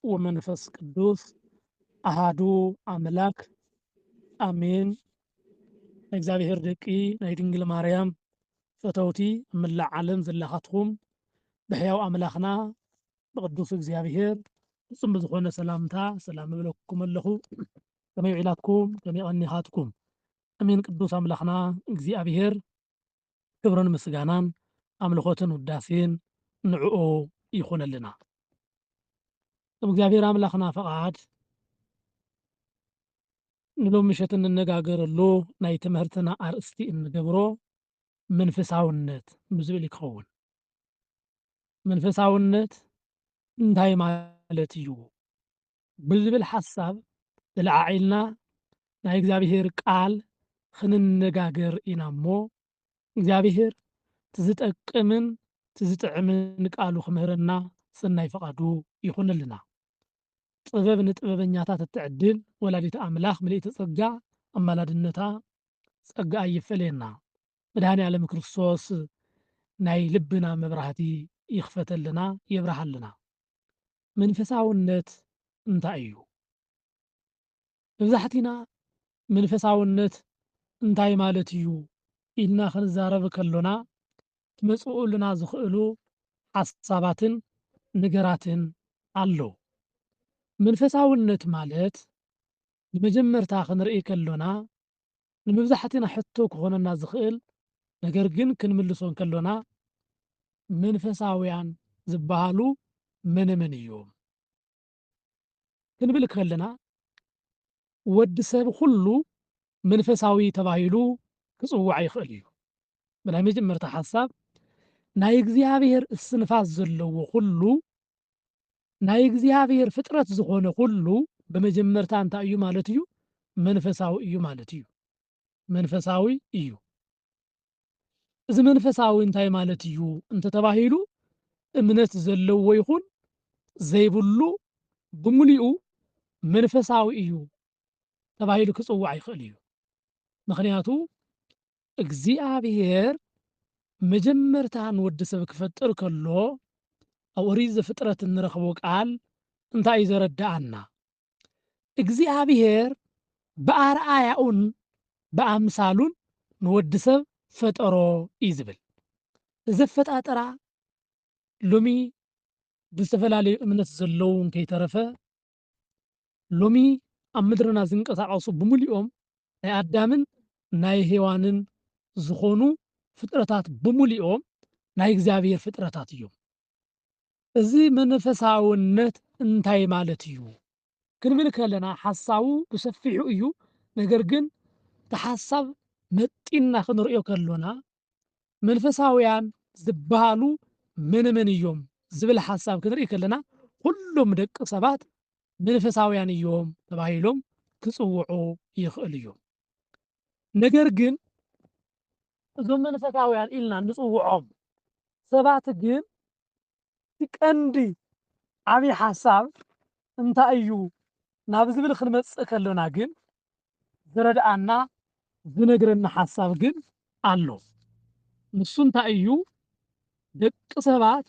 ወመንፈስ ቅዱስ አሃዱ አምላክ አሜን። እግዚአብሔር ደቂ ናይ ድንግል ማርያም ፈተውቲ እምላዕ ዓለም ዘለኻትኩም ብሕያው ኣምላኽና ብቅዱስ እግዚአብሔር ፍጹም ብዝኾነ ሰላምታ ሰላም እብለኩም ኣለኹ። ከመይ ውዒላትኩም ከመይ ቀኒኻትኩም? ኣሜን። ቅዱስ ኣምላኽና እግዚአብሔር ክብርን ምስጋናን ኣምልኾትን ውዳሴን ንዕኡ ይኹነልና። እግዚአብሔር ኣምላኽና ፈቃድ ንሎም ምሸት እንነጋገረሉ ናይ ትምህርትና ኣርእስቲ እንገብሮ መንፈሳውነት ብዝብል ይኸውን። መንፈሳውነት እንታይ ማለት እዩ ብዝብል ሓሳብ ተለዓዒልና ናይ እግዚአብሔር ቃል ክንነጋገር ኢና እሞ እግዚአብሔር ትዝጠቅምን ትዝጥዕምን ቃሉ ክምህረና ሰናይ ፈቃዱ ይኹንልና። ጥበብ ንጥበበኛታት እትዕድል ወላዲተ ኣምላኽ ምልእቲ ጸጋ ኣማላድነታ ጸጋ ይፈለየና። መድኃኔ ዓለም ክርስቶስ ናይ ልብና መብራህቲ ይኽፈተልና የብርሃልና። መንፈሳውነት እንታይ እዩ? መብዛሕቲና መንፈሳውነት እንታይ ማለት እዩ ኢልና ክንዛረብ ከሎና ክመጽኡልና ዝኽእሉ ሓሳባትን ነገራትን ኣለዉ። መንፈሳውነት ማለት ንመጀመርታ ክንርኢ ከሎና ንምብዛሕቲና ሕቶ ክኾነና ዝኽእል ነገር ግን ክንምልሶን ከሎና መንፈሳውያን ዝበሃሉ መነመን እዮም ክንብል ከለና ወዲ ሰብ ኩሉ መንፈሳዊ ተባሂሉ ክጽዋዕ ይኽእል እዩ። ብናይ መጀመርታ ሓሳብ ናይ እግዚአብሔር እስንፋስ ዘለዎ ኩሉ ናይ እግዚአብሔር ፍጥረት ዝኾነ ኩሉ በመጀመርታ እንታይ እዩ ማለት እዩ? መንፈሳዊ እዩ ማለት እዩ። መንፈሳዊ እዩ። እዚ መንፈሳዊ እንታይ ማለት እዩ እንተተባሂሉ እምነት ዘለዎ ይኹን ዘይብሉ ብሙሉኡ መንፈሳዊ እዩ ተባሂሉ ክጽዋዕ ይኽእል እዩ። ምክንያቱ እግዚአብሔር መጀመርታ ንወዲ ሰብ ክፈጥር ከሎ ኣብ ኦሪት ዘፍጥረት እንረኽቦ ቃል እንታይ እዩ ዘረድአና? እግዚአብሔር ብኣርአያኡን ብኣምሳሉን ንወዲ ሰብ ፈጠሮ እዩ ዝብል። እዚ ኣፈጣጥራ ሎሚ ብዝተፈላለዩ እምነት ዘለውን ከይተረፈ ሎሚ ኣብ ምድርና ዝንቀሳቐሱ ብሙሉኦም ናይ ኣዳምን ናይ ሄዋንን ዝኾኑ ፍጥረታት ብሙሉኦም ናይ እግዚአብሔር ፍጥረታት እዮም። እዚ መንፈሳውነት እንታይ ማለት እዩ ክንብል ከለና ሓሳቡ ብሰፊሑ እዩ። ነገር ግን ተሓሳብ መጢና ክንሪኦ ከሎና መንፈሳውያን ዝበሃሉ መነመን እዮም ዝብል ሓሳብ ክንርኢ ከለና ኩሎም ደቂ ሰባት መንፈሳውያን እዮም ተባሂሎም ክጽውዑ ይኽእል እዮም። ነገር ግን እዞም መንፈሳውያን ኢልና ንጽውዖም ሰባት ግን ቀንዲ ዓብይ ሓሳብ እንታይ እዩ ናብ ዝብል ክንመጽእ ከሎና ግን ዝረድአና ዝነግረና ሓሳብ ግን ኣሎ። ንሱ እንታይ እዩ? ደቂ ሰባት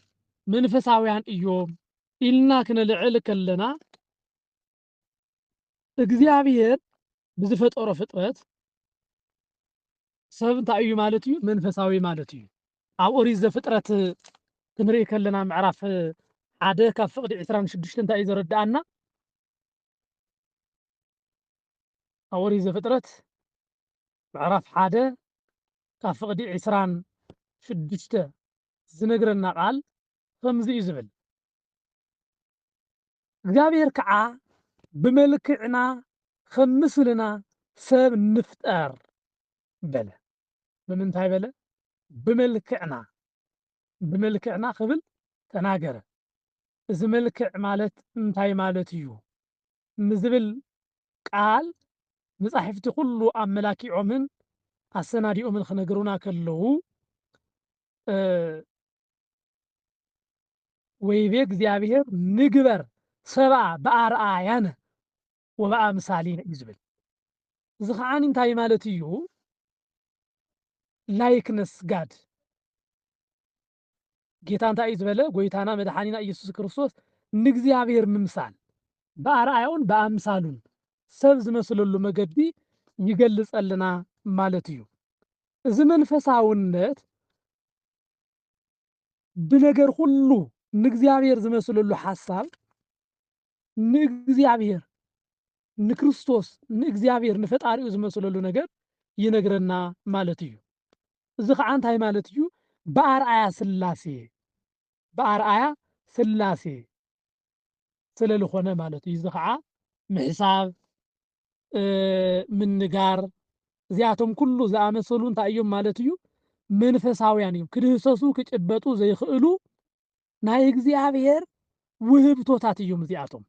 መንፈሳውያን እዮም ኢልና ክነልዕል ከለና እግዚአብሔር ብዝፈጠሮ ፍጥረት ሰብ እንታይ እዩ ማለት እዩ? መንፈሳዊ ማለት እዩ። ኣብ ኦሪት ዘፍጥረት ክንርኢ ከለና ምዕራፍ 1 ካብ ፍቕዲ 26 እንታይ እዩ ዘረድአና? ኣብ ኦሪት ዘፍጥረት ምዕራፍ 1 ካብ ፍቕዲ 26 ዝነግረና ቃል ከምዚ እዩ ዝብል፣ እግዚአብሔር ከዓ ብመልክዕና ከም ምስልና ሰብ ንፍጠር በለ። ብምንታይ በለ? ብመልክዕና። ብመልክዕና ክብል ተናገረ። እዚ መልክዕ ማለት እንታይ ማለት እዩ ንዝብል ቃል መጻሕፍቲ ኩሉ ኣመላኪዖምን ኣሰናዲኦምን ክነግሩና ከለዉ ወይቤ እግዚአብሔር ንግበር ሰብአ በአርአያነ ወበአምሳሊነ እዩ ዝብል። እዚ ከዓኒ እንታይ ማለት እዩ? ላይክነስ ጋድ ጌታ እንታይ እዩ ዝበለ? ጎይታና መድኃኒና ኢየሱስ ክርስቶስ ንእግዚአብሔር ምምሳል በአርአያውን በአምሳሉን ሰብ ዝመስለሉ መገዲ ይገልጸልና ማለት እዩ። እዚ መንፈሳውነት ብነገር ሁሉ ንእግዚአብሔር ዝመስለሉ ሓሳብ ንእግዚአብሔር ንክርስቶስ ንእግዚአብሔር ንፈጣሪኡ ዝመስለሉ ነገር ይነግረና ማለት እዩ። እዚ ከዓ እንታይ ማለት እዩ? በአርአያ ስላሴ በአርአያ ስላሴ ስለልኾነ ማለት እዩ። እዚ ከዓ ምሕሳብ ምንጋር እዚኣቶም ኩሉ ዝኣመሰሉ እንታይ እዮም ማለት እዩ? መንፈሳውያን እዮም። ክድህሰሱ ክጭበጡ ዘይኽእሉ ናይ እግዚኣብሔር ውህብቶታት እዮም እዚኣቶም።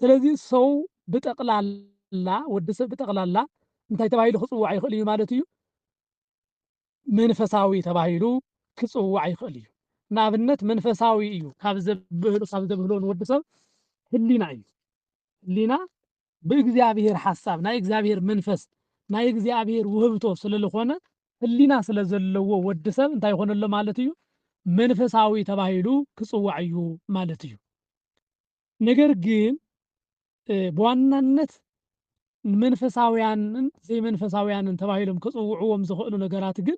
ስለዚ ሰው ብጠቕላላ ወዲ ሰብ ብጠቕላላ እንታይ ተባሂሉ ክፅዋዕ ይኽእል እዩ ማለት እዩ? መንፈሳዊ ተባሂሉ ክፅዋዕ ይኽእል እዩ። ንኣብነት መንፈሳዊ እዩ ካብ ዘብህሎ ንወዲ ሰብ ህሊና እዩ። ህሊና ብእግዚአብሔር ሓሳብ ናይ እግዚአብሔር መንፈስ ናይ እግዚአብሔር ውህብቶ ስለዝኾነ ህሊና ስለ ዘለዎ ወዲ ሰብ እንታይ ይኾነሎ ማለት እዩ? መንፈሳዊ ተባሂሉ ክፅዋዕ እዩ ማለት እዩ። ነገር ግን ብዋናነት መንፈሳውያንን ዘይመንፈሳውያንን ተባሂሎም ክፅውዕዎም ዝኽእሉ ነገራት ግን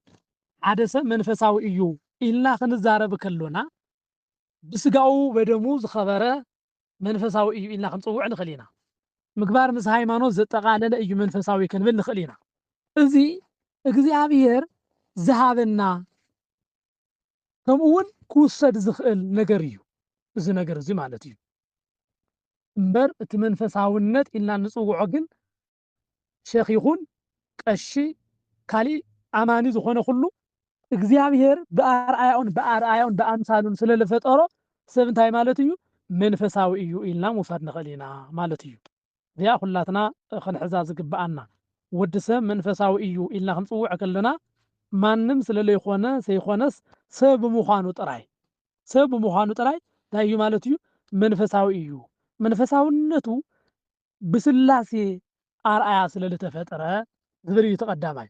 ሓደ ሰብ መንፈሳዊ እዩ ኢልና ክንዛረብ ከሎና ብስጋኡ በደሙ ዝኸበረ መንፈሳዊ እዩ ኢልና ክንፅውዕ ንኽእል ኢና። ምግባር ምስ ሃይማኖት ዘጠቓለለ እዩ መንፈሳዊ ክንብል ንኽእል ኢና። እዚ እግዚኣብሔር ዝሃበና ከምኡ እውን ክውሰድ ዝኽእል ነገር እዩ እዚ ነገር እዚ ማለት እዩ እምበር እቲ መንፈሳውነት ኢልና ንፅውዖ ግን ሸኽ ይኹን ቀሺ ካሊእ ኣማኒ ዝኾነ ኩሉ እግዚኣብሔር ብኣርኣያውን ብኣምሳሉን ስለ ዝፈጠሮ ሰብ እንታይ ማለት እዩ? መንፈሳዊ እዩ ኢልና ምውሳድ ንኽእል ኢና ማለት እዩ። እዚኣ ኩላትና ክንሕዛ ዝግብኣና ወዲ ሰብ መንፈሳዊ እዩ ኢልና ክንፅውዕ ከለና ማንም ስለለይኮነ ዘይኮነስ ሰብ ብምዃኑ ጥራይ እንታይ እዩ ማለት እዩ? መንፈሳዊ እዩ። መንፈሳውነቱ ብስላሴ ኣርኣያ ስለ ዝተፈጠረ ዝብል እዩ ተቐዳማይ።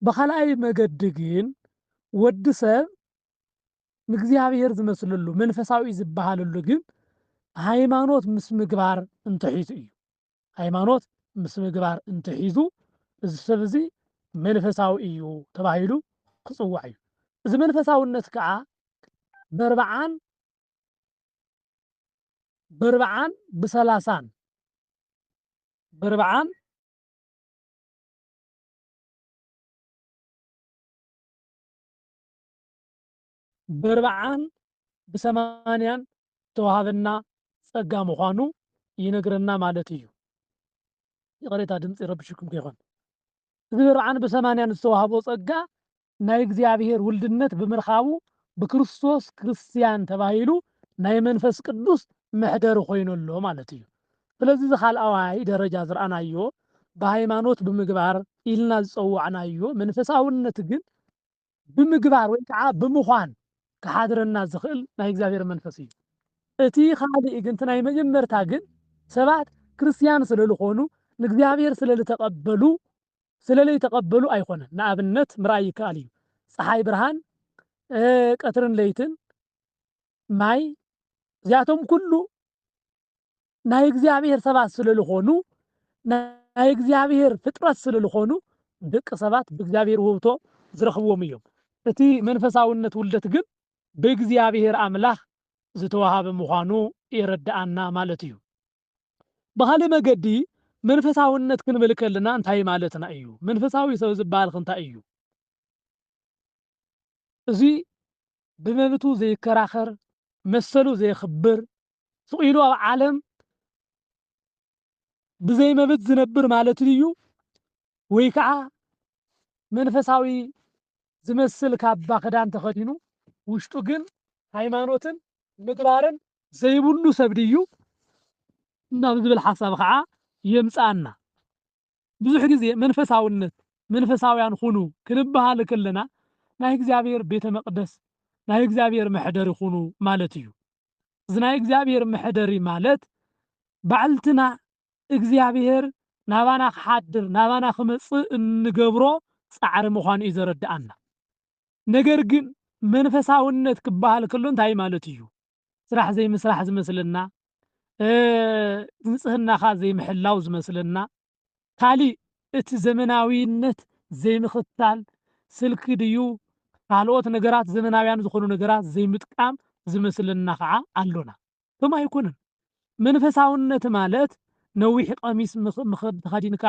ብኻልኣይ መገዲ ግን ወዲ ሰብ ንእግዚአብሔር ዝመስለሉ መንፈሳዊ ዝበሃለሉ ግን ሃይማኖት ምስ ምግባር እንተሒዙ እዩ። ሃይማኖት ምስ ምግባር እንተሒዙ እዚ ሰብ እዚ መንፈሳዊ እዩ ተባሂሉ ክፅዋዕ እዩ። እዚ መንፈሳውነት ከዓ በርብዓን ብሰላሳን በርብዓን ብሰማንያን ተዋሃበና ጸጋ ምዃኑ ይነግረና ማለት እዩ። የቀሬታ ድምፂ ይረብሽኩም ከይኾን እዚ በርብዓን ብሰማንያን ዝተዋሃቦ ጸጋ ናይ እግዚኣብሔር ውልድነት ብምርኻቡ ብክርስቶስ ክርስቲያን ተባሂሉ ናይ መንፈስ ቅዱስ መሕደሪ ኮይኑሎ ማለት እዩ። ስለዚ እዚ ካልኣዋይ ደረጃ ዝረኣናዮ ብሃይማኖት ብምግባር ኢልና ዝፀዋዕናዮ መንፈሳውነት ግን ብምግባር ወይ ከዓ ብምዃን ክሓድረና ዝኽእል ናይ እግዚኣብሔር መንፈስ እዩ። እቲ ካልእ ግን እቲ ናይ መጀመርታ ግን ሰባት ክርስቲያን ስለዝኾኑ ንእግዚኣብሔር ስለለይተቐበሉ ኣይኮነን። ንኣብነት ምርኣይ ይከኣል እዩ። ፀሓይ ብርሃን ቀትርን ለይትን ማይ እዚኣቶም ኩሉ ናይ እግዚኣብሔር ሰባት ስለዝኾኑ ናይ እግዚኣብሔር ፍጥረት ስለዝኾኑ ደቂ ሰባት ብእግዚኣብሔር ውህብቶ ዝረኽብዎም እዮም። እቲ መንፈሳውነት ውልደት ግን ብእግዚኣብሔር ኣምላኽ ዝተዋሃበ ምዃኑ የረድኣና ማለት እዩ። ብኻልእ መገዲ መንፈሳውነት ክንብል ከለና እንታይ ማለትና እዩ? መንፈሳዊ ሰብ ዝበሃል እንታይ እዩ? እዚ ብመብቱ ዘይከራኸር መሰሉ ዘይኽብር ስቑኢሉ ኣብ ዓለም ብዘይ መብት ዝነብር ማለት እዩ? ወይ ከዓ መንፈሳዊ ዝመስል ካባ ክዳን ተኸዲኑ ውሽጡ ግን ሃይማኖትን ምግባርን ዘይብሉ ሰብ ድዩ ናብ ዝብል ሓሳብ ከዓ የምፅኣና። ብዙሕ ግዜ መንፈሳውነት መንፈሳውያን ሁኑ ክንበሃል ከለና ናይ እግዚኣብሔር ቤተ መቕደስ ናይ እግዚኣብሔር መሕደሪ ሁኑ ማለት እዩ። እዚ ናይ እግዚኣብሔር መሕደሪ ማለት ባዕልትና እግዚኣብሔር ናባና ክሓድር ናባና ክመፅእ እንገብሮ ፃዕሪ ምዃኑ እዩ ዘረድኣና። ነገር ግን መንፈሳውነት ክበሃል ከሎ እንታይ ማለት እዩ? ስራሕ ዘይምስራሕ ዝመስለና ንጽህናኻ ዘይምሕላው ዝመስለና ካሊእ እቲ ዘመናዊነት ዘይምኽታል ስልኪ ድዩ ካልኦት ነገራት ዘመናውያን ዝኾኑ ነገራት ዘይምጥቃም ዝመስለና ከዓ ኣሎና። እቶም ኣይኮነን። መንፈሳውነት ማለት ነዊሕ ቀሚስ ተኸዲንካ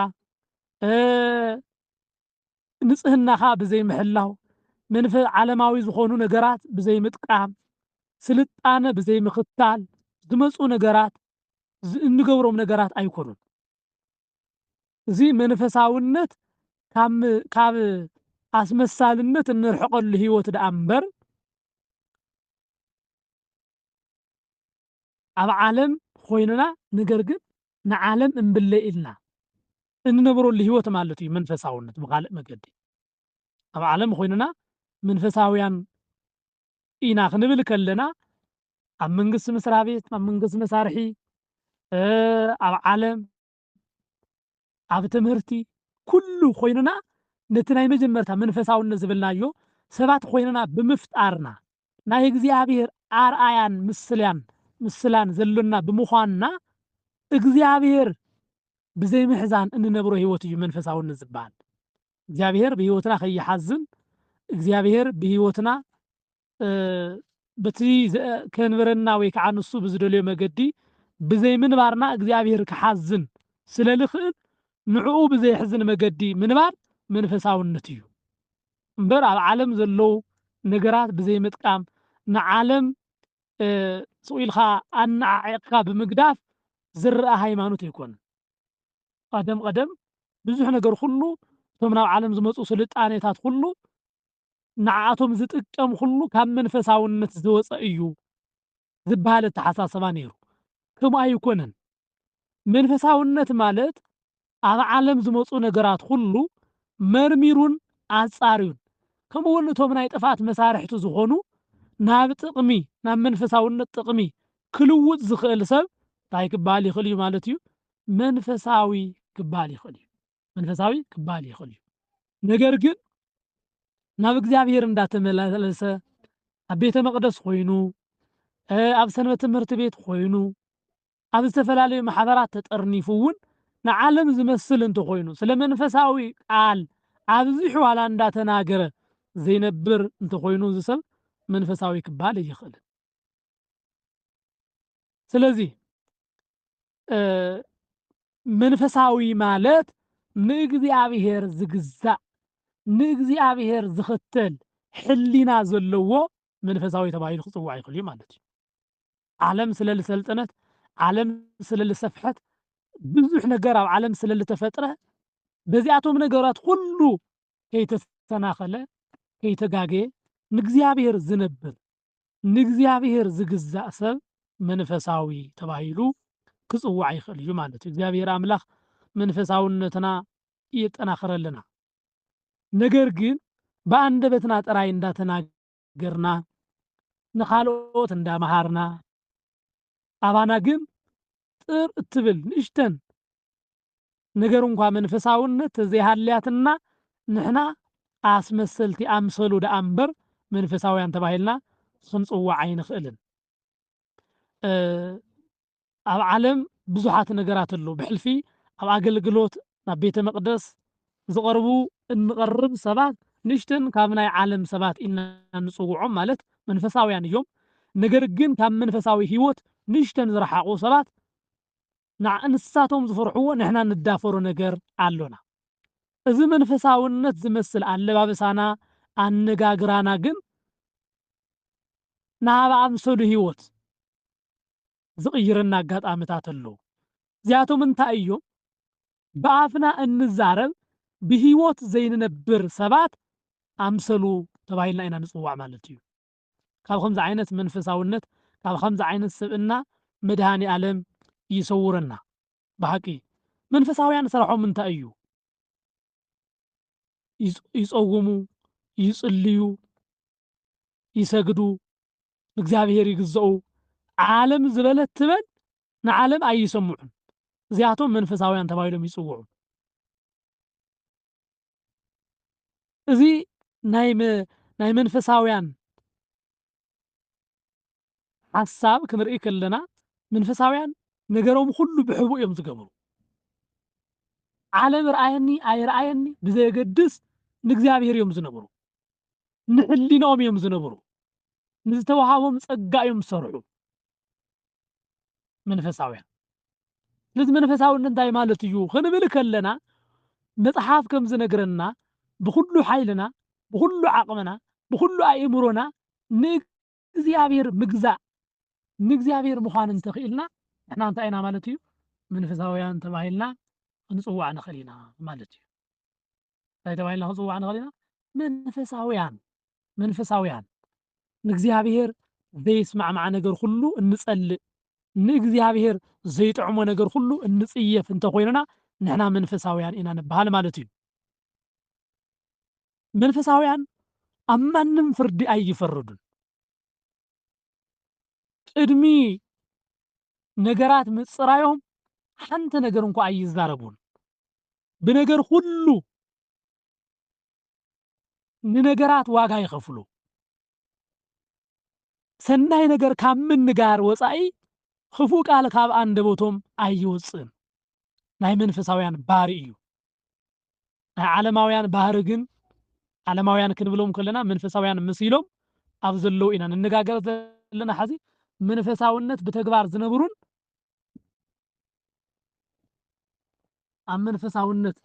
ንጽህናኻ ብዘይምሕላው ዓለማዊ ዝኾኑ ነገራት ብዘይምጥቃም ስልጣነ ብዘይምኽታል ዝመፁ ነገራት እንገብሮም ነገራት ኣይኮኑን። እዚ መንፈሳውነት ካብ ኣስመሳልነት እንርሕቐሉ ህይወት ደኣ እምበር ኣብ ዓለም ኮይንና ነገር ግን ንዓለም እምብለ ኢልና እንነብረሉ ህይወት ማለት እዩ መንፈሳውነት ብካልእ መገዲ። ኣብ ዓለም ኮይንና መንፈሳውያን ኢና ክንብል ከለና ኣብ መንግስቲ መስሪያ ቤት ኣብ መንግስቲ መሳርሒ ኣብ ዓለም ኣብ ትምህርቲ ኩሉ ኮይንና ነቲ ናይ መጀመርታ መንፈሳውነት ዝብልናዮ ሰባት ኮይንና ብምፍጣርና ናይ እግዚኣብሔር ኣርኣያን ምስላን ዘሎና ብምዃንና እግዚኣብሔር ብዘይምሕዛን እንነብሮ ህይወት እዩ መንፈሳውነት ዝበሃል። እግዚኣብሔር ብህይወትና ከይሓዝን እግዚኣብሔር ብህይወትና በቲ ከንበረና ወይ ከዓ ንሱ ብዝደልዮ መገዲ ብዘይምንባርና እግዚኣብሔር ክሓዝን ስለ ዝኽእል ንዕኡ ብዘይሕዝን መገዲ ምንባር መንፈሳውነት እዩ እምበር ኣብ ዓለም ዘለው ነገራት ብዘይምጥቃም ንዓለም ስኢልካ ኣነዓዕቕካ ብምግዳፍ ዝረአ ሃይማኖት ኣይኮነን። ቀደም ብዙሕ ነገር ኩሉ እቶም ናብ ዓለም ዝመፁ ስልጣኔታት ኩሉ ንዓኣቶም ዝጥቀም ኩሉ ካብ መንፈሳውነት ዝወፀ እዩ ዝበሃል ኣተሓሳስባ ነይሩ። ከምኡ ኣይኮነን። መንፈሳውነት ማለት ኣብ ዓለም ዝመፁ ነገራት ኩሉ መርሚሩን ኣጻርዩን ከምኡውን እቶም ናይ ጥፋት መሳርሕቲ ዝኾኑ ናብ ጥቕሚ ናብ መንፈሳውነት ጥቕሚ ክልውጥ ዝኽእል ሰብ እንታይ ክበሃል ይኽእል እዩ ማለት እዩ? መንፈሳዊ ክበሃል ይኽእል እዩ። መንፈሳዊ ክበሃል ይኽእል እዩ። ነገር ግን ናብ እግዚኣብሔር እንዳተመላለሰ ኣብ ቤተ መቅደስ ኮይኑ ኣብ ሰንበት ትምህርቲ ቤት ኮይኑ ኣብ ዝተፈላለዩ ማሕበራት ተጠርኒፉ እውን ንዓለም ዝመስል እንተኮይኑ ስለ መንፈሳዊ ቃል ኣብዚሑ ዋላ እንዳተናገረ ዘይነብር እንተኮይኑ እዚ ሰብ መንፈሳዊ ክበሃል ኣይኽእልን። ስለዚ መንፈሳዊ ማለት ንእግዚኣብሔር ዝግዛእ ንእግዚኣብሔር ዝኽተል ሕሊና ዘለዎ መንፈሳዊ ተባሂሉ ክፅዋዕ ይኽእል እዩ ማለት እዩ። ዓለም ስለ ዝሰልጠነት ዓለም ስለ ዝሰፍሐት ብዙሕ ነገር ኣብ ዓለም ስለ ዝተፈጥረ በዚኣቶም ነገራት ኩሉ ከይተሰናኸለ ከይተጋገየ ንእግዚኣብሔር ዝነብር ንእግዚኣብሔር ዝግዛእ ሰብ መንፈሳዊ ተባሂሉ ክፅዋዕ ይኽእል እዩ ማለት እዩ። እግዚአብሔር ኣምላኽ መንፈሳውነትና ይጠናኽረልና። ነገር ግን በአንደበትና ጥራይ እንዳተናገርና ንኻልኦት እንዳመሃርና ኣባና ግን ጥር እትብል ንእሽተን ነገር እንኳ መንፈሳውነት ዘይሃልያትና ንሕና ኣስመሰልቲ ኣምሰሉ ደኣ እምበር መንፈሳውያን ተባሂልና ክንፅዋዕ ኣይንኽእልን። ኣብ ዓለም ብዙሓት ነገራት ኣለዉ። ብሕልፊ ኣብ ኣገልግሎት ናብ ቤተ መቅደስ ዝቐርቡ እንቐርብ ሰባት ንእሽተን ካብ ናይ ዓለም ሰባት ኢና ንፅውዖም ማለት መንፈሳውያን እዮም። ነገር ግን ካብ መንፈሳዊ ህይወት ንእሽተን ዝረሓቑ ሰባት ንሳቶም ዝፈርሕዎ ንሕና ንዳፈሮ ነገር ኣሎና። እዚ መንፈሳውነት ዝመስል ኣለባበሳና ኣነጋግራና ግን ናብ ኣምሰሉ ህይወት ዝቕይረና ኣጋጣሚታት ኣለዉ። እዚኣቶም እንታይ እዮም? ብኣፍና እንዛረብ ብህይወት ዘይንነብር ሰባት ኣምሰሉ ተባሂልና ኢና ንፅዋዕ ማለት እዩ። ካብ ከምዚ ዓይነት መንፈሳውነት ካብ ከምዚ ዓይነት ሰብእና መድሃኒ ዓለም ይሰውረና። ብሓቂ መንፈሳውያን ስርሖም እንታይ እዩ? ይፀውሙ፣ ይጽልዩ፣ ይሰግዱ፣ እግዚአብሔር ይግዝኡ፣ ዓለም ዝበለት ትበል ንዓለም ኣይሰምዑን። እዚኣቶም መንፈሳውያን ተባሂሎም ይፅውዑ። እዚ ናይ መንፈሳውያን ሓሳብ ክንርኢ ከለና መንፈሳውያን ነገሮም ሁሉ ብሕቡእ እዮም ዝገብሩ ዓለም ረኣየኒ ኣይረኣየኒ ብዘየገድስ ንእግዚአብሔር እዮም ዝነብሩ ንሕሊናኦም እዮም ዝነብሩ ንዝተዋሃቦም ጸጋ እዮም ዝሰርሑ መንፈሳውያን ስለዚ መንፈሳውነት እንታይ ማለት እዩ ክንብል ከለና መጽሓፍ ከም ዝነግረና ብኩሉ ሓይልና ብኩሉ ዓቕምና ብኩሉ ኣእምሮና ንእግዚአብሔር ምግዛእ ንእግዚአብሔር ምዃን እንተኽኢልና ንሕና እንታይ ኢና ማለት እዩ መንፈሳውያን ተባሂልና ክንጽዋዕ ንኽእል ኢና ማለት እዩ እንታይ ተባሂልና ክንጽዋዕ ንኽእል ኢና መንፈሳውያን ንእግዚአብሔር ዘይስማዕማዕ ነገር ሁሉ እንጸልእ ንእግዚአብሔር ዘይጥዕሞ ነገር ሁሉ እንጽየፍ እንተኾይንና ንሕና መንፈሳውያን ኢና ንበሃል ማለት እዩ መንፈሳውያን ኣብ ማንም ፍርዲ ኣይፈርዱን ቅድሚ ነገራት ምጽራዮም ሓንቲ ነገር እንኳ ኣይዛረቡን ብነገር ሁሉ ንነገራት ዋጋ ይኸፍሉ ሰናይ ነገር ካብ ምንጋር ወፃኢ ክፉእ ቃል ካብ አንደበቶም ኣይወፅእን ናይ መንፈሳውያን ባህሪ እዩ ናይ ዓለማውያን ባህሪ ግን ዓለማውያን ክንብሎም ከለና መንፈሳውያን መሲሎም ኣብ ዘለው ኢና ንነጋገር ዘለና ሓዚ መንፈሳውነት ብተግባር ዝነብሩን ኣብ መንፈሳውነት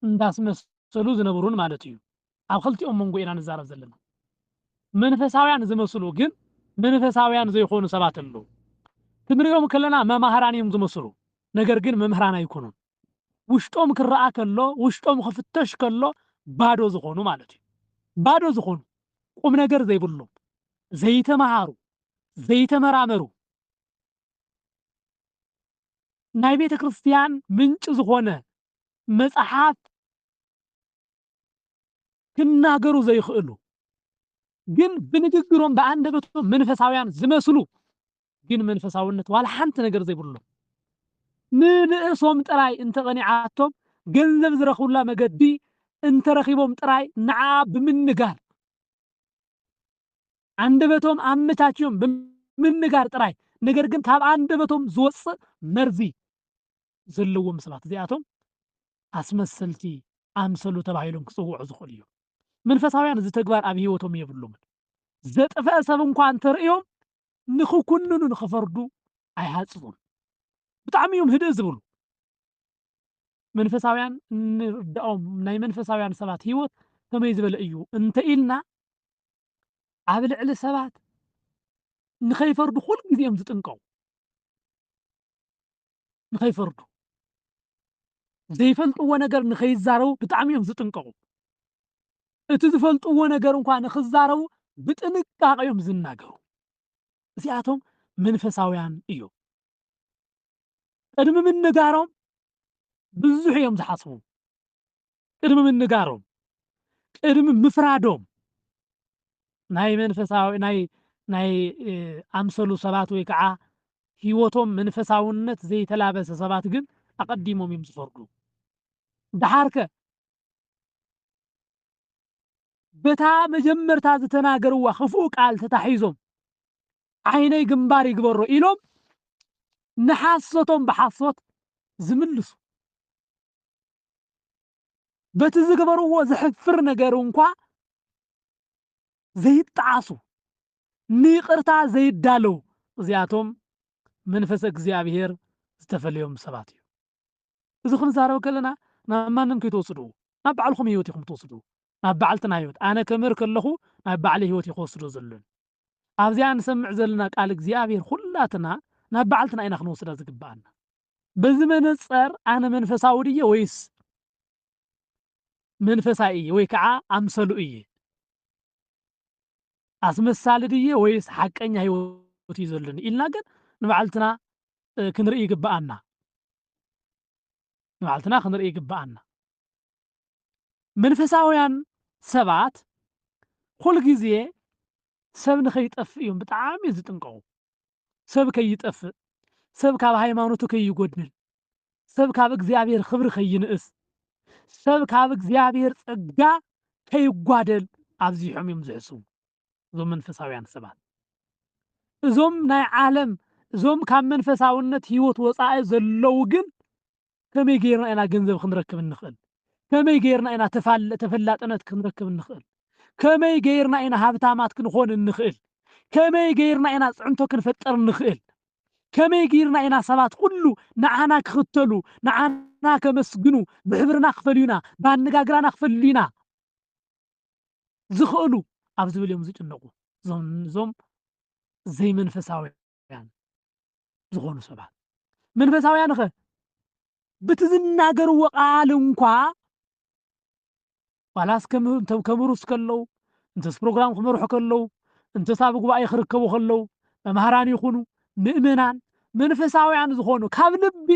እንዳስመሰሉ ዝነብሩን ማለት እዩ ኣብ ክልቲኦም መንጎ ኢና ንዛረብ ዘለና መንፈሳውያን ዝመስሉ ግን መንፈሳውያን ዘይኮኑ ሰባት ኣለዉ ክንሪኦም ከለና መማህራን እዮም ዝመስሉ ነገር ግን መምህራን ኣይኮኑን ውሽጦም ክረአ ከሎ ውሽጦም ክፍተሽ ከሎ ባዶ ዝኾኑ ማለት እዩ ባዶ ዝኾኑ ቁም ነገር ዘይብሎም ዘይተማሃሩ ዘይተመራመሩ ናይ ቤተ ክርስቲያን ምንጭ ዝኾነ መጽሓፍ ክናገሩ ዘይኽእሉ ግን ብንግግሮም በአንደበቶም መንፈሳውያን ዝመስሉ ግን መንፈሳውነት ዋላ ሓንቲ ነገር ዘይብሎም ንርእሶም ጥራይ እንተቐኒዓቶም ገንዘብ ዝረኽቡላ መገዲ እንተረኺቦም ጥራይ ንዓ ብምንጋር አንደበቶም ኣመቻችዮም ብምንጋር ጥራይ ነገር ግን ካብ አንደበቶም ዝወፅእ መርዚ ዘለዎም ሰባት እዚኣቶም ኣስመሰልቲ ኣምሰሉ ተባሂሎም ክጽውዑ ዝኽእሉ እዮም መንፈሳውያን እዚ ተግባር ኣብ ህይወቶም የብሉምን ዘጥፍአ ሰብ እንኳ እንተርእዮም ንኽኩንኑ ንኽፈርዱ ኣይሃጽቡን ብጣዕሚ እዮም ህድእ ዝብሉ መንፈሳውያን ንርድኦም ናይ መንፈሳውያን ሰባት ህይወት ከመይ ዝበለ እዩ እንተኢልና ኣብ ልዕሊ ሰባት ንኸይፈርዱ ኩሉ ግዜ እዮም ዝጥንቀቑ ንኸይፈርዱ ዘይፈልጥዎ ነገር ንኸይዛረቡ ብጣዕሚ እዮም ዝጥንቀቑ እቲ ዝፈልጥዎ ነገር እንኳ ንኽዛረቡ ብጥንቃቐ እዮም ዝናገሩ እዚኣቶም መንፈሳውያን እዮም ቅድሚ ምንጋሮም ብዙሕ እዮም ዝሓስቡ ቅድሚ ምንጋሮም ቅድሚ ምፍራዶም ናይ መንፈሳዊ ናይ ኣምሰሉ ሰባት ወይ ከዓ ህይወቶም መንፈሳውነት ዘይተላበሰ ሰባት ግን ኣቐዲሞም እዮም ዝፈርዱ ድሓርከ በታ መጀመርታ ዝተናገርዋ ክፉእ ቃል ተታሒዞም ዓይነይ ግንባር ይግበሮ ኢሎም ንሓሶቶም ብሓሶት ዝምልሱ በቲ ዝገበርዎ ዝሕፍር ነገር እንኳ ዘይጣዓሱ ንይቕርታ ዘይዳለው እዚኣቶም መንፈስ እግዚአብሔር ዝተፈለዮም ሰባት እዩ እዚ ክንዛረብ ከለና ናብ ማንም ከይትወስድዎ ናብ ባዕልኩም ህይወት ኢኹም ትወስዱ ናብ ባዕልትና ህይወት ኣነ ከምህር ከለኹ ናብ ባዕለ ህይወት ይኸወስዶ ዘሎን ኣብዚኣ ንሰምዕ ዘለና ቃል እግዚአብሔር ኩላትና ናብ ባዕልትና ኢና ክንወስዳ ዝግባአና በዚ መነፀር ኣነ መንፈሳዊ ድየ ወይስ መንፈሳዊ እየ ወይ ከዓ ኣምሰሉ እየ ኣስመሳሊ ድየ ወይስ ሓቀኛ ህይወት እዩ ዘሎኒ ኢልና ግን ንባዕልትና ክንርኢ ይግባአና ንባዕልትና ክንርኢ ይግባአና መንፈሳውያን ሰባት ኩል ግዜ ሰብ ንኸይጠፍእ እዮም ብጣዕሚ ዝጥንቀቑ ሰብ ከይጠፍእ ሰብ ካብ ሃይማኖቱ ከይጎድል ሰብ ካብ እግዚአብሔር ክብሪ ከይንእስ ሰብ ካብ እግዚአብሔር ጸጋ ከይጓደል ኣብዚሖም እዮም ዝሕስቡ እዞም መንፈሳውያን ሰባት እዞም ናይ ዓለም እዞም ካብ መንፈሳውነት ህይወት ወፃኢ ዘለው ግን ከመይ ጌርና ኢና ገንዘብ ክንረክብ ንኽእል ከመይ ጌርና ኢና ተፈላጥነት ክንረክብ ንኽእል ከመይ ጌርና ኢና ሃብታማት ክንኾን ንኽእል ከመይ ጌርና ኢና ፅዕንቶ ክንፈጠር ንኽእል ከመይ ጌርና ኢና ሰባት ኩሉ ንዓና ክኽተሉ ንዓና ከመስግኑ ብሕብርና ክፈልዩና ባነጋግራና ክፈልዩና ዝኽእሉ ኣብ ዝብል እዮም ዝጭነቁ እዞም ዘይመንፈሳውያን ዝኾኑ ሰባት መንፈሳውያን ኸ በቲ ዝናገርዎ ቃል እንኳ ዋላስ ከምሩስ ከለው እንተስ ፕሮግራም ክመርሑ ከለው እንተስ ኣብ ጉባኤ ክርከቡ ከለው መምሃራን ይኹኑ ምእመናን መንፈሳውያን ዝኾኑ ካብ ልቢ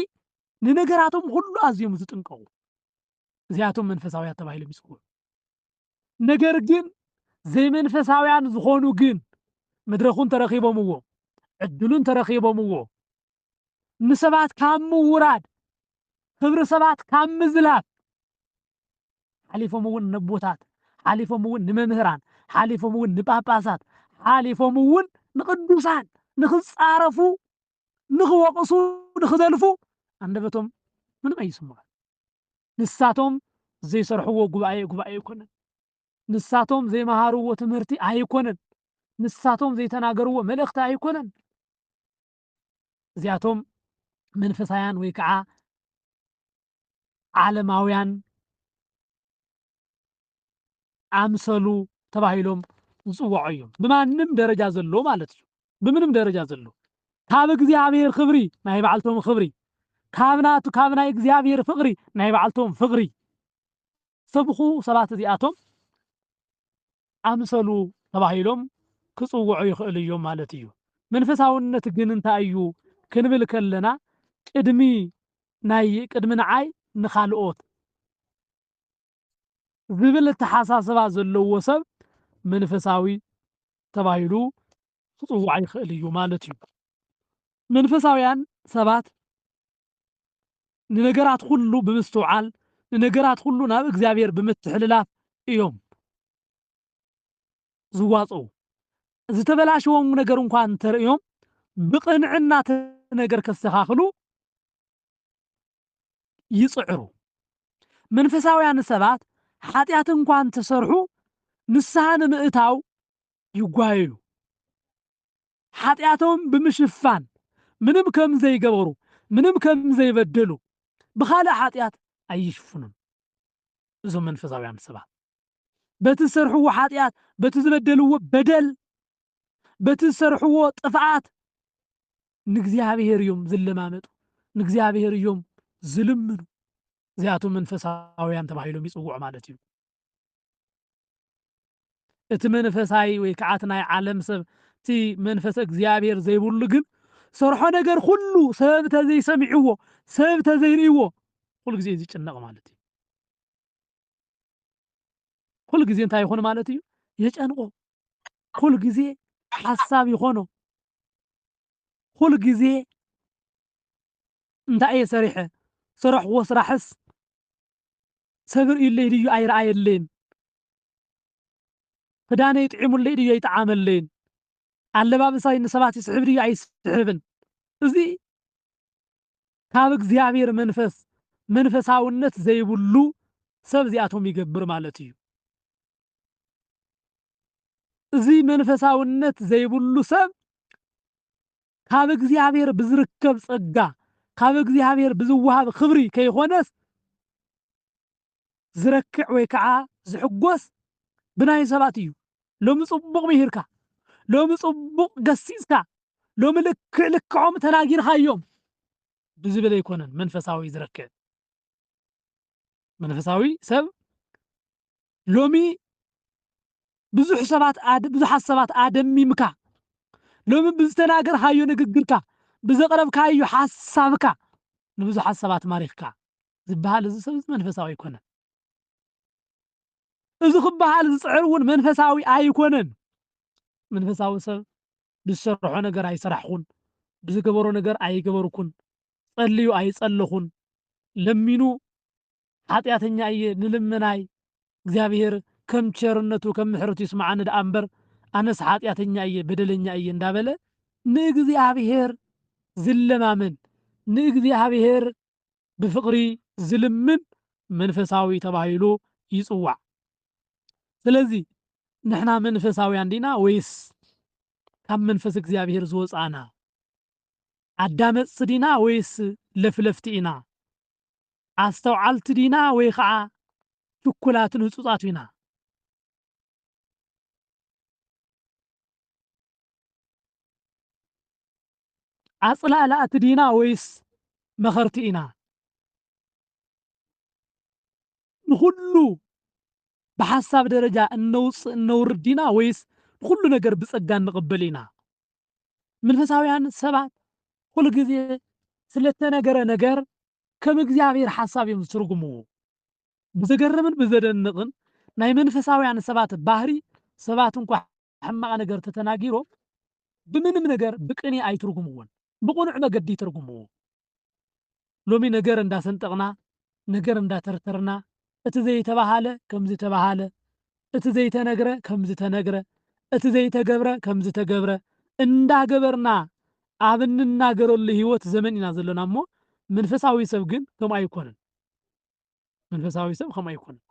ንነገራቶም ሁሉ ኣዝዮም ዝጥንቀቁ እዚኣቶም መንፈሳውያን ተባሂሎም ይጽውዑ ነገር ግን ዘይመንፈሳውያን ዝኾኑ ግን መድረኹን ተረኺቦምዎ ዕድሉን ተረኺቦምዎ ንሰባት ካብ ምውራድ ክብሪ ሰባት ካብ ምዝላፍ ሓሊፎም እውን ንቦታት ሓሊፎም እውን ንመምህራን ሓሊፎም እውን ንጳጳሳት ሓሊፎም እውን ንቅዱሳን ንኽፃረፉ ንኽወቕሱ ንኽዘልፉ አንደበቶም ምንም ኣይስምዑን ንሳቶም ዘይሰርሕዎ ጉባኤ ይኮነን ንሳቶም ዘይመሃርዎ ትምህርቲ ኣይኮነን ንሳቶም ዘይተናገርዎ መልእኽቲ ኣይኮነን እዚኣቶም መንፈሳውያን ወይ ከዓ ዓለማውያን ኣምሰሉ ተባሂሎም ዝጽውዑ እዮም ብማንም ደረጃ ዘሎ ማለት እዩ ብምንም ደረጃ ዘሎ ካብ እግዚአብሔር ክብሪ ናይ በዓልቶም ክብሪ ካብ ናይ እግዚአብሔር ፍቅሪ ናይ በዓልቶም ፍቅሪ ሰብኹ ሰባት እዚኣቶም ኣምሰሉ ተባሂሎም ክጽውዑ ይኽእሉ እዮም ማለት እዩ መንፈሳውነት ግን እንታይ እዩ ክንብል ከለና ቅድሚ ንዓይ ንኻልኦት ዝብል ተሓሳስባ ዘለዎ ሰብ መንፈሳዊ ተባሂሉ ክጽዋዕ ይኽእል እዩ ማለት እዩ መንፈሳውያን ሰባት ንነገራት ሁሉ ብምስትውዓል ንነገራት ሁሉ ናብ እግዚአብሔር ብምትሕልላፍ እዮም ዝዋጽኡ ዝተበላሸዎም ነገር እንኳን እንተርእዮም ብቕንዕና ነገር ከስተኻኽሉ ይጽዕሩ መንፈሳውያን ሰባት ኃጢአት እንኳን ተሰርሑ ንስሐ ንምእታው ይጓየዩ ኃጢአቶም ብምሽፋን ምንም ከም ዘይገበሩ ምንም ከም ዘይበደሉ ብኻልእ ኃጢአት ኣይሽፍኑን እዞም መንፈሳውያን ሰባት በቲ ዝሰርሕዎ ኃጢአት በቲ ዝበደልዎ በደል በቲ ዝሰርሕዎ ጥፍዓት ንእግዚአብሔር እዮም ዝለማመጡ ንእግዚአብሔር እዮም ዝልምኑ እዚኣቶም መንፈሳውያን ተባሂሎም ይጽውዑ ማለት እዩ እቲ መንፈሳዊ ወይ ከዓ ናይ ዓለም ሰብ እቲ መንፈስ እግዚአብሔር ዘይብሉ ግን ሰርሖ ነገር ሁሉ ሰብ ተዘይሰሚዕዎ ሰብ ተዘይርእይዎ ኩሉ ግዜ ዝጭነቕ ማለት እዩ ኩሉ ግዜ እንታይ ይኾን ማለት እዩ የጨንቆ ኩሉ ግዜ ሓሳብ ይኾኖ ኩሉ ግዜ እንታይ እየ ሰሪሐ ስራሕዎ ስራሕስ ሰብ ርእዩለይ ድዩ ኣይረኣየለይን ክዳነይ ጥዒሙለይ ድዩ ኣይጠዓመለይን ኣለባብሳይ ንሰባት ይስሕብ ድዩ ኣይስሕብን እዚ ካብ እግዚአብሔር መንፈሳውነት ዘይብሉ ሰብ እዚኣቶም ይገብር ማለት እዩ እዚ መንፈሳውነት ዘይብሉ ሰብ ካብ እግዚአብሔር ብዝርከብ ጸጋ ካብ እግዚአብሔር ብዝወሃብ ክብሪ ከይኾነስ ዝረክዕ ወይ ከዓ ዝሕጎስ ብናይ ሰባት እዩ ሎሚ ጽቡቕ ምሂርካ ሎሚ ጽቡቕ ገሲጽካ ሎሚ ልክዕኦም ተናጊርካዮም ብዝብል ኣይኮነን መንፈሳዊ ዝረክዕ መንፈሳዊ ሰብ ሎሚ ብዙሓት ሰባት ኣደሚምካ ሎሚ ብዝተናገርካዮ ንግግርካ ብዘቕረብካዮ ሓሳብካ ንብዙሓት ሰባት ማሪኽካ ዝበሃል እዚ ሰብ መንፈሳዊ ኣይኮነን እዚ ክበሃል ዝጽዕር እውን መንፈሳዊ ኣይኮነን መንፈሳዊ ሰብ ብዝሰርሖ ነገር ኣይሰራሕኹን ብዝገበሮ ነገር ኣይገበርኩን ጸልዩ ኣይጸለኹን ለሚኑ ኃጢአተኛ እየ ንልመናይ እግዚአብሔር ከም ቸርነቱ ከም ምሕረቱ ይስማዓኒ ደኣ እምበር ኣነስ ኃጢአተኛ እየ በደለኛ እየ እንዳበለ ንእግዚአብሔር ዝለማመን ንእግዚአብሔር ብፍቅሪ ዝልምን መንፈሳዊ ተባሂሉ ይጽዋዕ። ስለዚ ንሕና መንፈሳውያን ዲና ወይስ ካብ መንፈስ እግዚአብሔር ዝወፃና? ኣዳመፅቲ ዲና ወይስ ለፍለፍቲ ኢና? ኣስተውዓልቲ ዲና ወይ ከዓ ችኩላትን ህፁፃት ኢና? ኣፅላእላእቲ ዲና ወይስ መኸርቲ ኢና? ንኩሉ ብሓሳብ ደረጃ እነውፅእ እነውርድ ዲና ወይስ ኩሉ ነገር ብፀጋ ንቕበል ኢና? መንፈሳውያን ሰባት ኩሉ ግዜ ስለተነገረ ነገር ከም እግዚአብሔር ሓሳብ እዮም ዝትርጉምዎ። ብዘገርምን ብዘደንቕን ናይ መንፈሳውያን ሰባት ባህሪ ሰባት እንኳ ሕማቕ ነገር ተተናጊሮም ብምንም ነገር ብቅኒ ኣይትርጉምዎን፣ ብቁኑዕ መገዲ ይትርጉምዎ። ሎሚ ነገር እንዳሰንጠቕና ነገር እንዳተርተርና እቲ ዘይተባሃለ ከምዚ ተባሃለ፣ እቲ ዘይተነግረ ከምዚ ተነግረ፣ እቲ ዘይተገብረ ከምዚ ተገብረ እንዳገበርና ኣብ እንናገረሉ ህይወት ዘመን ኢና ዘለና እሞ መንፈሳዊ ሰብ ግን ከምኡ ኣይኮነን። መንፈሳዊ ሰብ ከምኡ ኣይኮነን።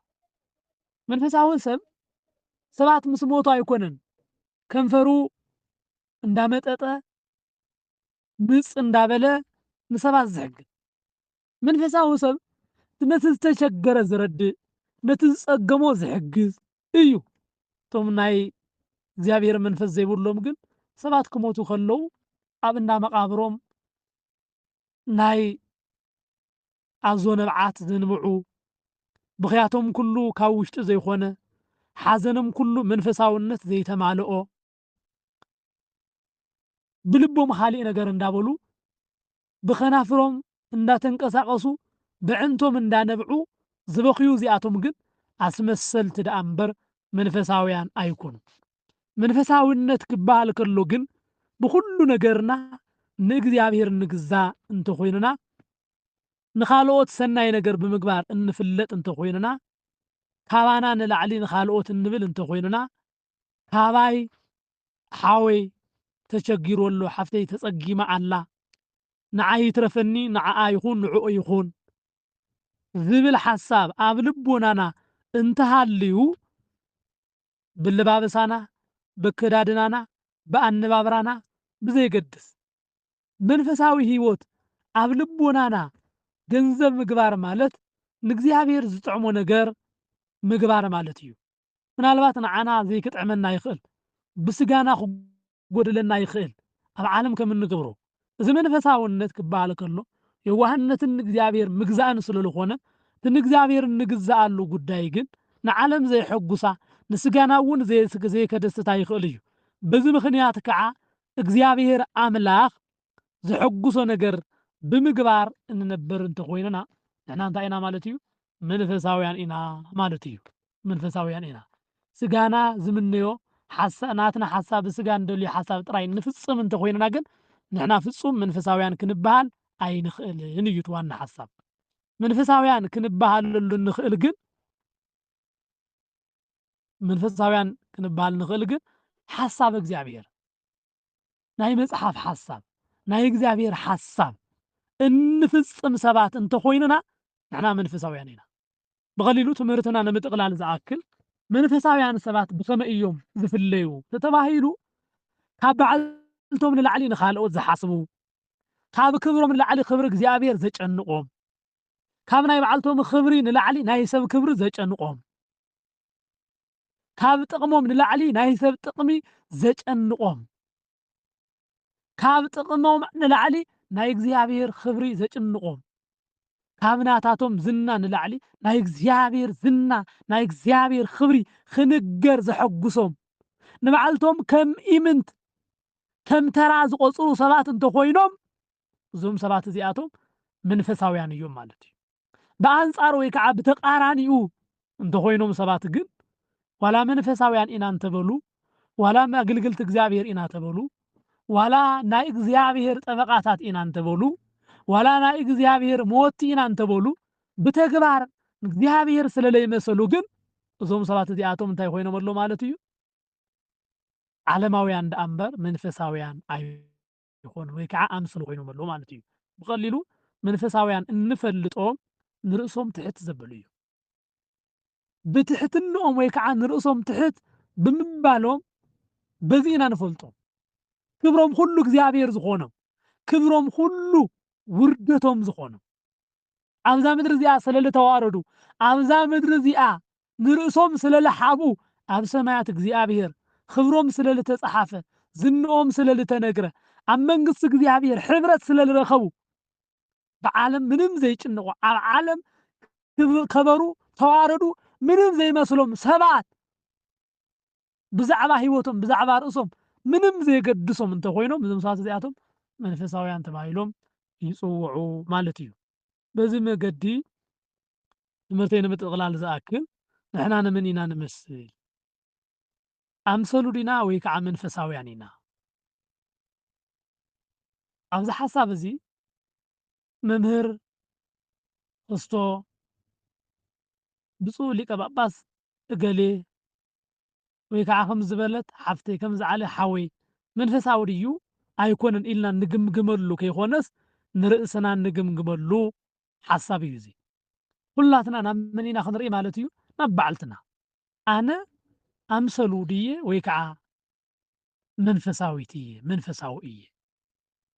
መንፈሳዊ ሰብ ሰባት ምስ ሞቱ ኣይኮነን ከንፈሩ እንዳመጠጠ ምፅ እንዳበለ ንሰባት ዝሕግዝ። መንፈሳዊ ሰብ ነቲ ዝተሸገረ ዝረድእ፣ ነቲ ዝፀገሞ ዝሕግዝ እዩ። እቶም ናይ እግዚአብሔር መንፈስ ዘይብሎም ግን ሰባት ክሞቱ ከለዉ ኣብ እንዳ መቃብሮም ናይ ኣዞ ነብዓት ዘንብዑ፣ ብኽያቶም ኩሉ ካብ ውሽጢ ዘይኮነ፣ ሓዘኖም ኩሉ መንፈሳውነት ዘይተማልኦ፣ ብልቦም ካሊእ ነገር እንዳበሉ ብኸናፍሮም እንዳተንቀሳቀሱ ብዕንቶም እንዳነብዑ ዝበኽዩ እዚኣቶም ግን ኣስመሰልቲ ደኣ እምበር መንፈሳውያን ኣይኮኑ። መንፈሳውነት ክበሃል ከሎ ግን ብኩሉ ነገርና ንእግዚአብሔር ንግዛእ እንተኮይንና፣ ንኻልኦት ሰናይ ነገር ብምግባር እንፍለጥ እንተኮይንና፣ ካባና ንላዕሊ ንኻልኦት እንብል እንተኮይንና፣ ካባይ ሓወይ ተቸጊሩ ኣሎ ሓፍተይ ተፀጊማ ኣላ ንዓይ ይትረፈኒ ንዓኣ ይኹን ንዕኡ ይኹን ዝብል ሓሳብ ኣብ ልቦናና እንተሃልዩ ብለባበሳና፣ ብከዳድናና፣ ብኣነባብራና ብዘይገድስ መንፈሳዊ ህይወት ኣብ ልቦናና ገንዘብ ምግባር ማለት ንእግዚአብሔር ዝጥዕሞ ነገር ምግባር ማለት እዩ። ምናልባት ንዓና ዘይክጥዕመና ይኽእል፣ ብስጋና ክጎድለና ይኽእል ኣብ ዓለም ከም እንገብሮ። እዚ መንፈሳውነት ክበሃል ከሎ የዋህነትን ንእግዚአብሔር ምግዛእን ስለዝኾነ እቲ ንእግዚአብሔር እንግዛኣሉ ጉዳይ ግን ንዓለም ዘይሐጉሳ ንስጋና እውን ዘይከደስታ ይኽእል እዩ። በዚ ምክንያት ከዓ እግዚአብሔር ኣምላኽ ዘሐጉሶ ነገር ብምግባር እንነበር እንተኮይንና ንሕና እንታይ ኢና ማለት እዩ? መንፈሳውያን ኢና ማለት እዩ። መንፈሳውያን ኢና። ስጋና ዝምነዮ ናትና ሓሳብ ስጋ እንደልዮ ሓሳብ ጥራይ ንፍፅም እንተኮይንና ግን ንሕና ፍፁም መንፈሳውያን ክንበሃል ኣይንኽእልን እዩ እቲ ዋና ሓሳብ። መንፈሳውያን ክንበሃለሉ ንኽእል ግን መንፈሳውያን ክንበሃል ንኽእል ግን ሓሳብ እግዚአብሔር ናይ መጽሓፍ ሓሳብ ናይ እግዚአብሔር ሓሳብ እንፍፅም ሰባት እንተኮይንና ንሕና መንፈሳውያን ኢና። ብቐሊሉ ትምህርትና ንምጥቕላል ዝኣክል መንፈሳውያን ሰባት ብኸመይ እዮም ዝፍለዩ ተተባሂሉ ካብ በዓልቶም ንላዕሊ ንኻልኦት ዝሓስቡ፣ ካብ ክብሮም ንላዕሊ ክብሪ እግዚአብሔር ዘጨንቆም፣ ካብ ናይ በዓልቶም ክብሪ ንላዕሊ ናይ ሰብ ክብሪ ዘጨንቆም፣ ካብ ጥቕሞም ንላዕሊ ናይ ሰብ ጥቕሚ ዘጨንቆም፣ ካብ ጥቕሞም ንላዕሊ ናይ እግዚአብሔር ክብሪ ዘጭንቆም፣ ካብ ናታቶም ዝና ንላዕሊ ናይ እግዚአብሔር ዝና ናይ እግዚአብሔር ክብሪ ክንገር ዘሐጉሶም፣ ንበዓልቶም ከም ኢምንት ከም ተራ ዝቆፅሩ ሰባት እንተኮይኖም እዞም ሰባት እዚኣቶም መንፈሳውያን እዮም ማለት እዩ። ብኣንጻር ወይ ከዓ ብተቃራኒኡ እንተኮይኖም ሰባት ግን ዋላ መንፈሳውያን ኢና እንተበሉ፣ ዋላ ኣገልግልቲ እግዚአብሔር ኢና ተበሉ፣ ዋላ ናይ እግዚአብሔር ጠበቃታት ኢና እንተበሉ፣ ዋላ ናይ እግዚአብሔር ሞቲ ኢና እንተበሉ፣ ብተግባር እግዚአብሔር ስለለይመሰሉ ግን እዞም ሰባት እዚኣቶም እንታይ ኮይኖም ኣሎ ማለት እዩ? ዓለማውያን ደኣ እምበር መንፈሳውያን ይኾኑ ወይ ከዓ ኣምሰሉ ኮይኖም ኣለዉ ማለት እዩ ብቐሊሉ መንፈሳውያን እንፈልጦም ንርእሶም ትሕት ዘበሉ እዩ ብትሕትንኦም ወይ ከዓ ንርእሶም ትሕት ብምባሎም በዚ ኢና ንፈልጦም ክብሮም ኩሉ እግዚኣብሔር ዝኾኖም ክብሮም ኩሉ ውርደቶም ዝኾኖም ኣብዛ ምድሪ እዚኣ ስለ ዝተዋረዱ ኣብዛ ምድሪ እዚኣ ንርእሶም ስለ ለሓቡ ኣብ ሰማያት እግዚኣብሔር ክብሮም ስለ ዝተፀሓፈ ዝንኦም ስለ ዝተነግረ ኣብ መንግስቲ እግዚኣብሔር ሕብረት ስለ ዝረኸቡ ብዓለም ምንም ዘይጭንቑ ኣብ ዓለም ከበሩ ተዋረዱ ምንም ዘይመስሎም ሰባት ብዛዕባ ሂወቶም ብዛዕባ ርእሶም ምንም ዘይገድሶም እንተኮይኖም እዞም ሰባት እዚኣቶም መንፈሳውያን ተባሂሎም ይፅውዑ ማለት እዩ በዚ መገዲ ትምህርተይ ንምጥቕላል ዝኣክል ንሕና ንመን ኢና ንመስል ኣምሰሉ ዲና ወይ ከዓ መንፈሳውያን ኢና ኣብዚ ሓሳብ እዚ መምህር ክርስቶ ብፁዕ ሊቀ ጳጳስ እገሌ ወይ ከዓ ከም ዝበለት ሓፍተይ ከም ዝዓለ ሓወይ መንፈሳዊ ድዩ ኣይኮነን ኢልና ንግምግመሉ ከይኮነስ ንርእስና ንግምግመሉ ሓሳብ እዩ እዚ ኩላትና ናብ መን ኢና ክንርኢ ማለት እዩ ናብ ባዕልትና ኣነ ኣምሰሉ ድየ ወይ ከዓ መንፈሳዊት እየ መንፈሳዊ እየ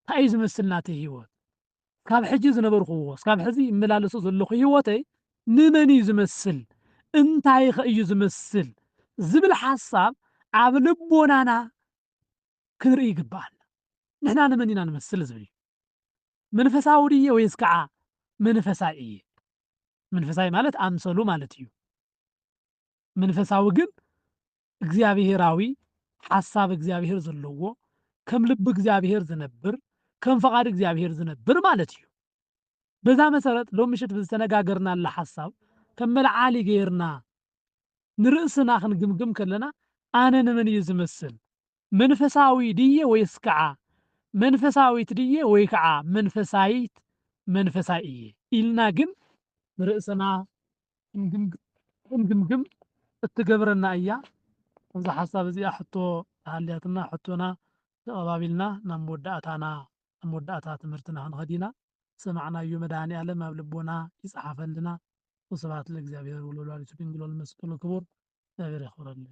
እንታይ እዩ ዝመስል ናተይ ሂወት ካብ ሕጂ ዝነበርኩዎ እስካብ ሕዚ ይመላለሶ ዘለኹ ሂወተይ ንመን እዩ ዝመስል እንታይ ኸ እዩ ዝመስል ዝብል ሓሳብ ኣብ ልቦናና ክንርኢ ይግባአና ንሕና ንመን ኢና ንመስል ዝብል እዩ መንፈሳዊ ድየ ወይስ ከዓ መንፈሳይ እየ መንፈሳይ ማለት ኣምሰሉ ማለት እዩ መንፈሳዊ ግን እግዚኣብሔራዊ ሓሳብ እግዚኣብሔር ዘለዎ ከም ልቢ እግዚኣብሔር ዝነብር ከም ፈቃድ እግዚኣብሔር ዝነብር ማለት እዩ በዛ መሰረት ሎሚ ምሽት ብዝተነጋገርናላ ሓሳብ ከም መልዓሊ ገይርና ንርእስና ክንግምግም ከለና ኣነ ንመን እዩ ዝመስል መንፈሳዊ ድየ ወይስ ከዓ መንፈሳዊት ድየ ወይ ከዓ መንፈሳይት መንፈሳይ እየ ኢልና ግን ንርእስና ክንግምግም እትገብረና እያ እዛ ሓሳብ እዚኣ ሕቶ ሃልያትና ሕቶና ተቐባቢልና ናብ መወዳእታ ትምህርትና ክንኸድ ኢና ሰማዕናዮ መድኃኔዓለም ኣብ ልቦና ይፀሓፈልና ወስብሐት ለእግዚአብሔር ወለወላዲቱ ድንግል ወለመስቀሉ ክቡር እግዚአብሔር ያክብረልና